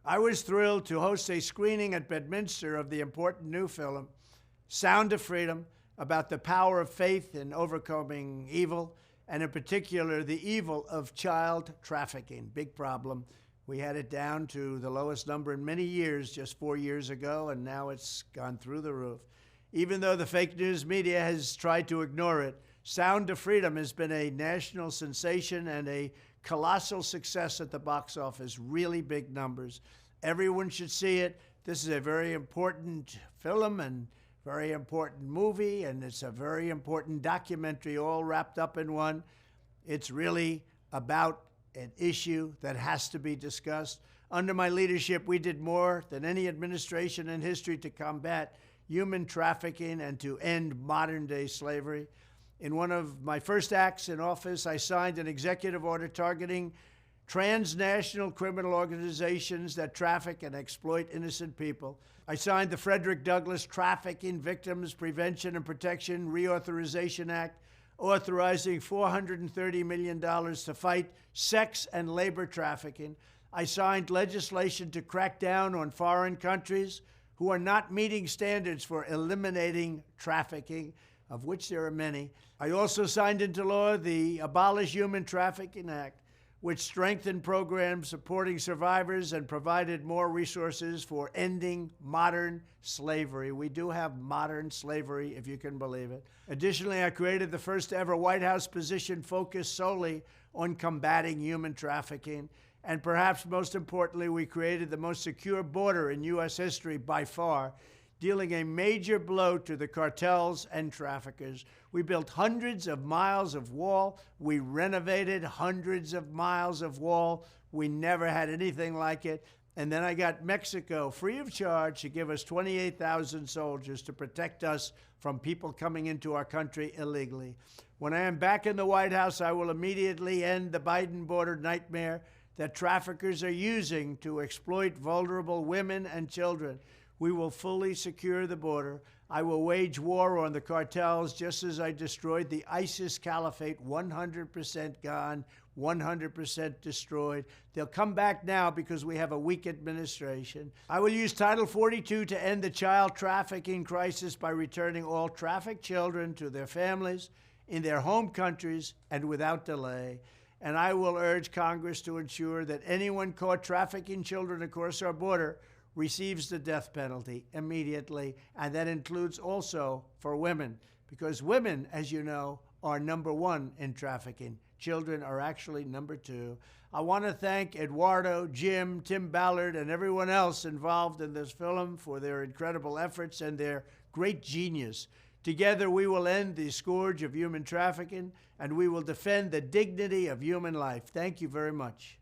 I was thrilled to host a screening at Bedminster of the important new film, Sound of Freedom, about the power of faith in overcoming evil, and in particular, the evil of child trafficking. Big problem. We had it down to the lowest number in many years just 4 years ago, and now it's gone through the roof. Even though the fake news media has tried to ignore it, Sound of Freedom has been a national sensation and a colossal success at the box office, really big numbers. Everyone should see it. This is a very important film and very important movie, and it's a very important documentary all wrapped up in one. It's really about an issue that has to be discussed. Under my leadership, we did more than any administration in history to combat human trafficking and to end modern-day slavery. In one of my first acts in office, I signed an executive order targeting transnational criminal organizations that traffic and exploit innocent people. I signed the Frederick Douglass Trafficking Victims Prevention and Protection Reauthorization Act, authorizing $430 million to fight sex and labor trafficking. I signed legislation to crack down on foreign countries who are not meeting standards for eliminating trafficking, of which there are many. I also signed into law the Abolish Human Trafficking Act, which strengthened programs supporting survivors and provided more resources for ending modern slavery. We do have modern slavery, if you can believe it. Additionally, I created the first ever White House position focused solely on combating human trafficking. And perhaps most importantly, we created the most secure border in U.S. history by far, dealing a major blow to the cartels and traffickers. We built hundreds of miles of wall. We renovated hundreds of miles of wall. We never had anything like it. And then I got Mexico free of charge to give us 28,000 soldiers to protect us from people coming into our country illegally. When I am back in the White House, I will immediately end the Biden border nightmare that traffickers are using to exploit vulnerable women and children. We will fully secure the border. I will wage war on the cartels just as I destroyed the ISIS caliphate, 100% gone, 100% destroyed. They'll come back now because we have a weak administration. I will use Title 42 to end the child trafficking crisis by returning all trafficked children to their families in their home countries and without delay. And I will urge Congress to ensure that anyone caught trafficking children across our border receives the death penalty immediately, and that includes also for women, because women, as you know, are number one in trafficking. Children are actually number two. I want to thank Eduardo, Jim, Tim Ballard, and everyone else involved in this film for their incredible efforts and their great genius. Together, we will end the scourge of human trafficking, and we will defend the dignity of human life. Thank you very much.